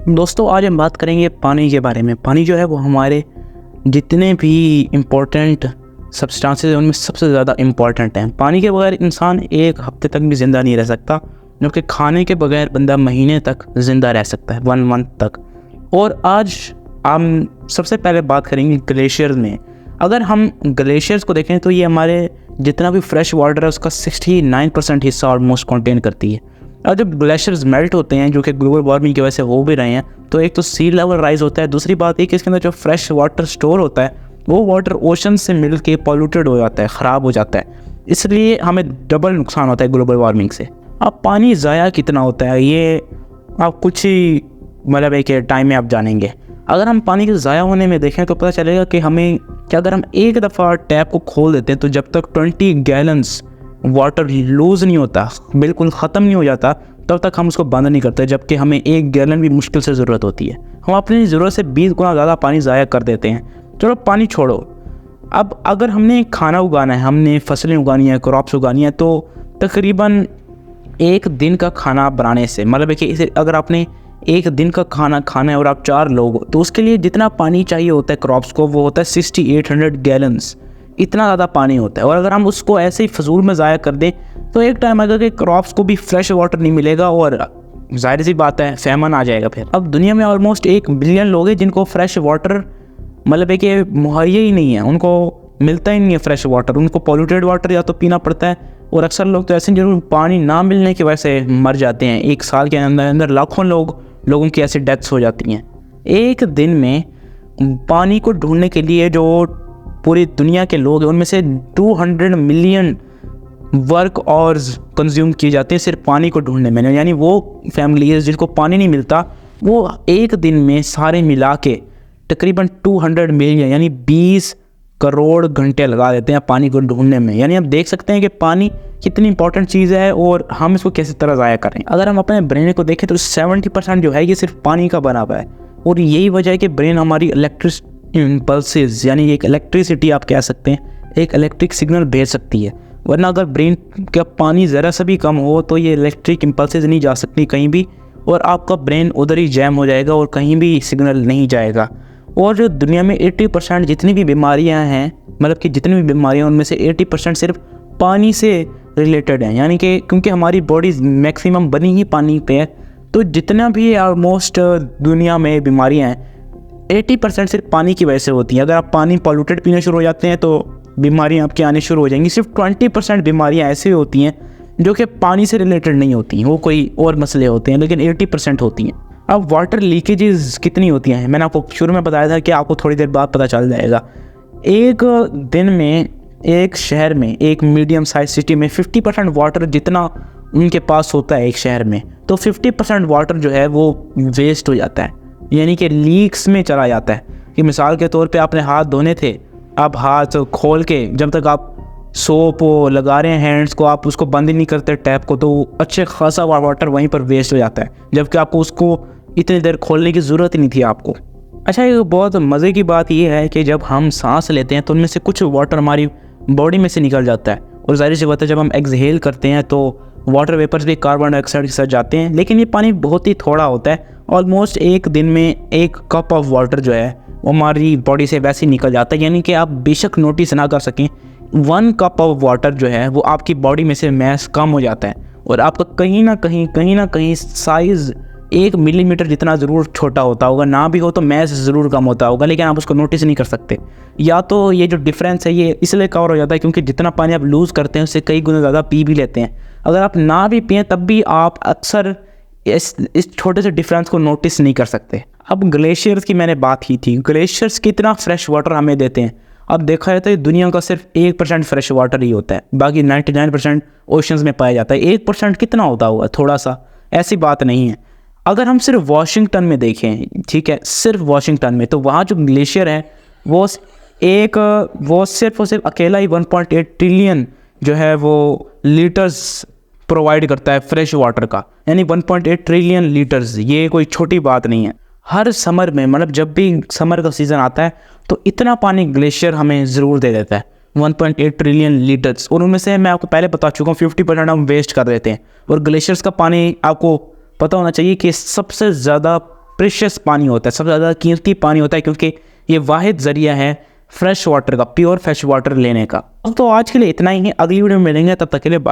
दोस्तों आज हम बात करेंगे पानी के बारे में। पानी जो है वो हमारे जितने भी इम्पोर्टेंट सब्सटेंसेस हैं उनमें सबसे ज़्यादा इम्पोर्टेंट है। पानी के बगैर इंसान एक हफ्ते तक भी ज़िंदा नहीं रह सकता, जबकि खाने के बगैर बंदा महीने तक ज़िंदा रह सकता है, 1 मंथ तक। और आज हम सबसे पहले बात करेंगे ग्लेशियर्स में। अगर हम ग्लेशियर्स को देखें तो ये हमारे जितना भी फ्रेश वाटर है उसका 69% हिस्सा ऑलमोस्ट कंटेन करती है। और जब ग्लेशियर्स मेल्ट होते हैं, जो कि ग्लोबल वार्मिंग की वजह से हो भी रहे हैं, तो एक तो सी लेवल राइज होता है, दूसरी बात ये कि इसके अंदर जो फ्रेश वाटर स्टोर होता है वो वाटर ओशन से मिल के पॉल्यूटेड हो जाता है, ख़राब हो जाता है। इसलिए हमें डबल नुकसान होता है ग्लोबल वार्मिंग से। अब पानी ज़ाया कितना होता है ये आप कुछ ही मतलब एक टाइम में आप जानेंगे। अगर हम पानी के ज़ाया होने में देखें तो पता चलेगा कि हमें कि अगर हम एक दफ़ा टैप को खोल देते हैं तो जब तक 20 गैलन्स वाटर लूज़ नहीं होता, बिल्कुल ख़त्म नहीं हो जाता, तब तक हम उसको बंद नहीं करते, जबकि हमें 1 गैलन भी मुश्किल से ज़रूरत होती है। हम अपनी ज़रूरत से 20 गुना ज़्यादा पानी ज़ाया कर देते हैं। चलो पानी छोड़ो, अब अगर हमने खाना उगाना है, हमने फसलें उगानी है, क्रॉप्स उगानी है, तो तकरीबन 1 दिन का खाना बनाने से मतलब है कि इसे अगर आपने 1 दिन का खाना खाना है और आप 4 लोग हो तो उसके लिए जितना पानी चाहिए होता है क्रॉप्स को वो होता है 6800 गैलन्स। इतना ज़्यादा पानी होता है। और अगर हम उसको ऐसे ही फजूल में ज़ाया कर दें तो एक टाइम आएगा कि क्रॉप्स को भी फ्रेश वाटर नहीं मिलेगा और जाहिर सी बात है फैमन आ जाएगा। फिर अब दुनिया में ऑलमोस्ट 1 बिलियन लोग हैं जिनको फ्रेश वाटर मतलब है कि मुहैया ही नहीं है, उनको मिलता ही नहीं है फ्रेश वाटर। उनको पॉल्यूटेड वाटर या तो पीना पड़ता है, और अक्सर लोग तो ऐसे जरूर पानी ना मिलने की वजह से मर जाते हैं। 1 साल के अंदर अंदर लाखों लोगों की ऐसी डेथ्स हो जाती हैं। एक दिन में पानी को ढूंढने के लिए जो पूरी दुनिया के लोग हैं उनमें से 200 मिलियन वर्क आवर्स कंज्यूम किए जाते हैं सिर्फ पानी को ढूंढने में। यानी वो फैमिलीज जिनको पानी नहीं मिलता वो एक दिन में सारे मिला के तकरीबन 200 मिलियन यानी 20 करोड़ घंटे लगा देते हैं पानी को ढूंढने में। यानी आप देख सकते हैं कि पानी कितनी इंपॉर्टेंट चीज़ है और हम इसको कैसे तरह ज़ाया करें। अगर हम अपने ब्रेन को देखें तो 70% जो है ये सिर्फ पानी का बना हुआ है, और यही वजह है कि ब्रेन हमारी इलेक्ट्रिक इम्पल्सेस यानी एक इलेक्ट्रिसिटी आप कह सकते हैं, एक इलेक्ट्रिक सिग्नल भेज सकती है। वरना अगर ब्रेन का पानी ज़रा सा भी कम हो तो ये इलेक्ट्रिक इम्पल्सेस नहीं जा सकती कहीं भी, और आपका ब्रेन उधर ही जैम हो जाएगा और कहीं भी सिग्नल नहीं जाएगा। और जो दुनिया में 80% जितनी भी बीमारियां हैं, मतलब कि जितनी भी बीमारियां उनमें से 80% सिर्फ पानी से रिलेटेड हैं। यानी कि क्योंकि हमारी बॉडी मैक्सिमम बनी ही पानी पे है, तो जितना भी ऑलमोस्ट दुनिया में बीमारियां हैं 80% सिर्फ पानी की वजह से होती हैं। अगर आप पानी पॉल्यूटेड पीना शुरू हो जाते हैं तो बीमारियां आपके आने शुरू हो जाएंगी। सिर्फ 20% बीमारियां ऐसी होती हैं जो कि पानी से रिलेटेड नहीं होती हैं, वो कोई और मसले होते हैं, लेकिन 80% होती हैं। अब वाटर लीकेजेस कितनी होती हैं, मैंने आपको शुरू में बताया था कि आपको थोड़ी देर बाद पता चल जाएगा। एक दिन में एक शहर में, एक मीडियम साइज सिटी में 50% वाटर जितना उनके पास होता है एक शहर में, तो 50% वाटर जो है वो वेस्ट हो जाता है, यानी कि लीक्स में चला जाता है। कि मिसाल के तौर पे आपने हाथ धोने थे, आप हाथ खोल के जब तक आप सोप लगा रहे हैं हैंड्स को, आप उसको बंद ही नहीं करते टैप को, तो अच्छे खासा वाटर वहीं पर वेस्ट हो जाता है, जबकि आपको उसको इतनी देर खोलने की ज़रूरत ही नहीं थी आपको। अच्छा, एक बहुत मज़े की बात यह है कि जब हम सांस लेते हैं तो उनमें से कुछ वाटर हमारी बॉडी में से निकल जाता है, और जाहिर सी बात है जब हम एक्सहेल करते हैं तो वाटर वेपर्स भी कार्बन डाइऑक्साइड के साथ जाते हैं। लेकिन ये पानी बहुत ही थोड़ा होता है, ऑलमोस्ट एक दिन में 1 कप ऑफ वाटर जो है वो हमारी बॉडी से वैसे ही निकल जाता है। यानी कि आप बेशक नोटिस ना कर सकें, 1 कप ऑफ वाटर जो है वो आपकी बॉडी में से मैस कम हो जाता है, और आपका कहीं ना कहीं साइज़ 1 मिलीमीटर जितना ज़रूर छोटा होता होगा, ना भी हो तो मैस ज़रूर कम होता होगा, लेकिन आप उसको नोटिस नहीं कर सकते। या तो ये जो डिफरेंस है ये इसलिए कवर हो जाता है क्योंकि जितना पानी आप लूज़ करते हैं उससे कई गुना ज़्यादा पी भी लेते हैं। अगर आप ना भी पिएं तब भी आप अक्सर इस छोटे से डिफरेंस को नोटिस नहीं कर सकते। अब ग्लेशियर्स की मैंने बात की थी, ग्लेशियर्स कितना फ्रेश वाटर हमें देते हैं। अब देखा जाए तो दुनिया का सिर्फ 1% फ्रेश वाटर ही होता है, बाकी 99% ओशंस में पाया जाता है। 1% कितना होता होगा, थोड़ा सा, ऐसी बात नहीं है। अगर हम सिर्फ वाशिंगटन में देखें, ठीक है, सिर्फ वाशिंगटन में, तो वहाँ जो ग्लेशियर है वो सिर्फ और सिर्फ अकेला ही 1.8 ट्रिलियन जो है वो लीटर्स प्रोवाइड करता है फ्रेश वाटर का। यानी 1.8 ट्रिलियन लीटर्स, ये कोई छोटी बात नहीं है। हर समर में, मतलब जब भी समर का सीज़न आता है तो इतना पानी ग्लेशियर हमें ज़रूर दे देता है, 1.8 ट्रिलियन लीटर्स। और उनमें से मैं आपको पहले बता चुका हूँ 50% हम वेस्ट कर देते हैं। और ग्लेशियर्स का पानी आपको पता होना चाहिए कि सबसे ज़्यादा प्रेशियस पानी होता है, सबसे ज़्यादा कीमती पानी होता है, क्योंकि ये वाहिद ज़रिया है फ्रेश वाटर का, प्योर फ्रेश वाटर लेने का। तो आज के लिए इतना ही है, अगली वीडियो में मिलेंगे, तब तक के लिए बाय।